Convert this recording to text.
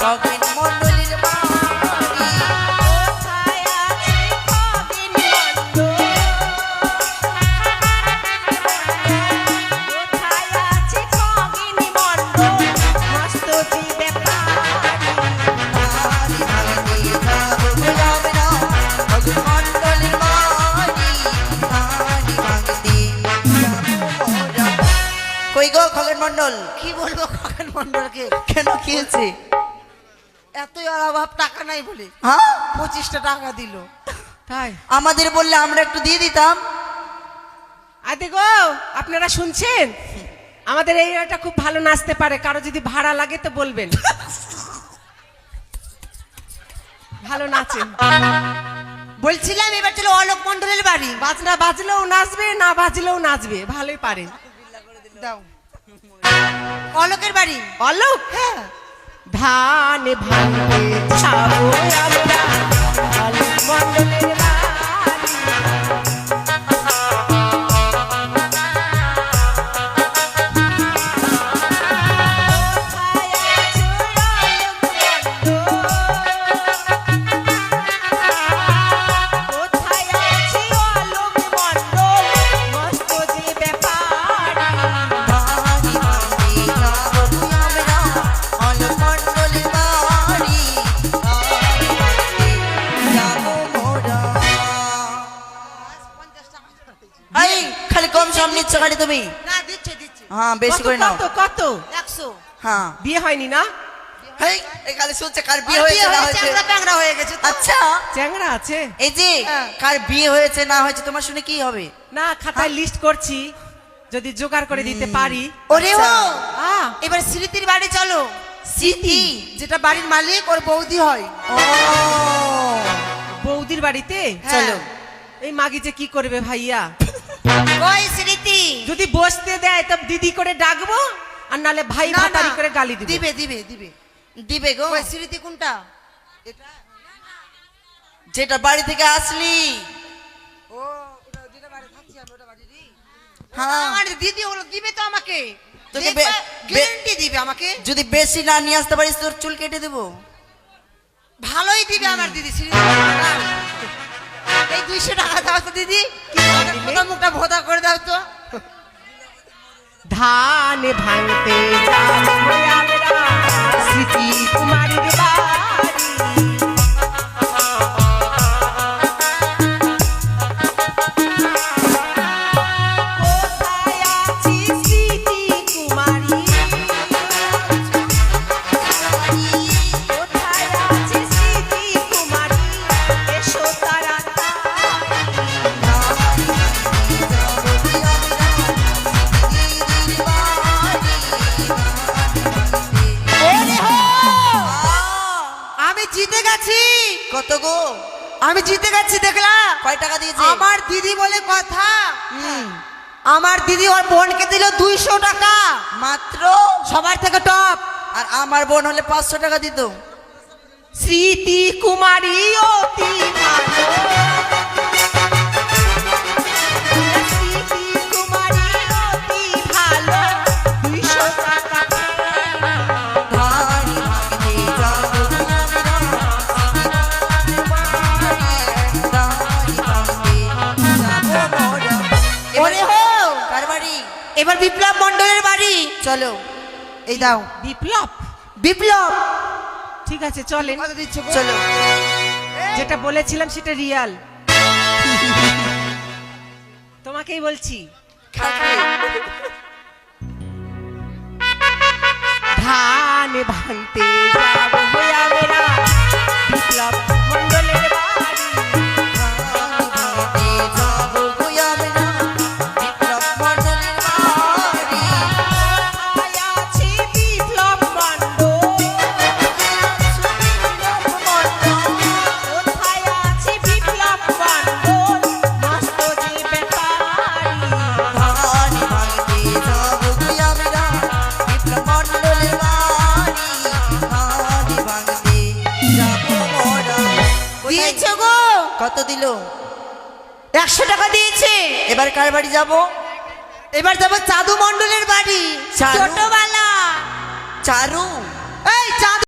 খগেন মণ্ডলের বাড়ি কোথায় আছে খগেন মণ্ডল? কোথায় আছে খগেন মণ্ডল? মস্ত যে ব্যাপার বাড়ি ভাঙতে যাবো যাবে না খগেন মণ্ডলের বাড়ি বাড়ি ভাঙতে যাবো মোরা। কই গো খগেন মণ্ডল? কি বলবো খগেন মণ্ডলকে? কেন কি হয়েছে? এতই আর অভাব, টাকা নাই বলে হ্যাঁ 25টা টাকা দিল। তাই আমাদের বললে আমরা একটু দিয়ে দিতাম। আদে গো, আপনারা শুনছেন? আমাদের এই এলাকাটা খুব ভালো নাচতে পারে, কারো যদি ভাড়া লাগে তো বলবেন। ভালো নাচেন। বলছিলাম এবার চলো অলোক মণ্ডলের বাড়ি। বাজনা বাজলেও নাচবে, না বাজলেও নাচবে, ভালোই পারে। দাও অলোকের বাড়ি। অলোক, হ্যাঁ ধান ভাঙতে যাবো আমরা অলোক মণ্ডলের বাড়ি। কোথায় আছে অলোক মণ্ডল? মস্ত যে ব্যাপার বাড়ি ভাঙতে যাবো আমরা অলোক মণ্ডলের বাড়ি বাড়ি ভাঙতে যাবো মোরা। এই খালি কম সম নিচ্ছ গাড়ি তুমি? না দিচ্ছে দিচ্ছে হ্যাঁ বেশি করে নাও। কত কত? 100। হ্যাঁ বিয়ে হয়নি না? এই এই খালি শুনছে কার বিয়ে হয়েছে না হয়েছে। চ্যাংড়া প্যাংড়া হয়ে গেছে তো। আচ্ছা চ্যাংড়া আছে এই যে হ্যাঁ। কার বিয়ে হয়েছে না হয়েছে তোমার শুনে কি হবে? না, খাতায় লিস্ট করছি, যদি জোগাড় করে দিতে পারি। ওরে ও আচ্ছা। এবার স্মৃতির বাড়ি চলো। স্মৃতি? যেটা বাড়ির মালিক ওর বৌদি হয়। ও বৌদির বাড়িতে হ্যাঁ। চলো। এই মাগি যে কি করবে ভাইয়া? ওই স্মৃতি যদি বসতে দেয় তো দিদি করে ডাকবো, আর নালে ভাই না, ভাতারি না, করে গালি দিব। দিবে দিবে দিবে। দিবে গো। ওই স্মৃতি কোনটা? যেটা বাড়ি থেকে আসলি। ও ওটা যেটা বাড়ি থাকছি আমি ওটা বাড়ি দি। হ্যাঁ আমার দিদি হলো দিবে তো আমাকে। তোকে বে- গ্যারান্টি দিবে আমাকে। যদি বেশি না নিয়ে আসতে পারিস তোর চুল কেটে দেবো। ভালোই দিবে আমার দিদি স্মৃতি। এই 200 টাকা দাও তো দিদি। ওটা মুখটা ভোদা করে দাও তো। ধান ভাঙতে যাবো আমরা স্মৃতি কুমারীর বাড়ি। কোথায় আছে স্মৃতি কুমারী? কোথায় আছে স্মৃতি কুমারী? এসো তাড়াতাড়ি। ওরে হো! আমি জিতে গেছি। কত গো? আমি জিতে গেছি দেখলা? কয় টাকা দিয়েছে? আমার দিদি বলে কথা। হুম, আমার দিদি ওর বোনকে দিল 200 টাকা, মাত্র। সবার থেকে টপ। আর আমার বোন হলে 500 টাকা দিত। স্মৃতি কুমারী অতি ভালো। স্মৃতি কুমারী অতি ভালো। 200 টাকা ধান ভাঙতে যাবো আমরা, ধান ভাঙতে যাবো মোরা। ওরে হো! কার বাড়ি? এবার বিপ্লব মণ্ডলের বাড়ি চলো। এই দাও বিপ্লব। বিপ্লব। ঠিক আছে চলেন, কত দিচ্ছ গো? চলো। যেটা বলেছিলাম সেটা রিয়াল। তোমাকেই বলছি। ধান ভাঙতে যাবো আমরা বিপ্লব মণ্ডলের বাড়ি। কোথায় আছে বিপ্লব মণ্ডল? কোথায় আছে বিপ্লব মণ্ডল? মস্ত যে ব্যাপারী। দিয়েছ গো? কত দিল? 100 টাকা দিয়েছে। এবার কার বাড়ি যাবো? এবার যাবো চাঁদু মণ্ডলের বাড়ি। চাঁদু? ছোটবেলা। চারু? এই চাঁদু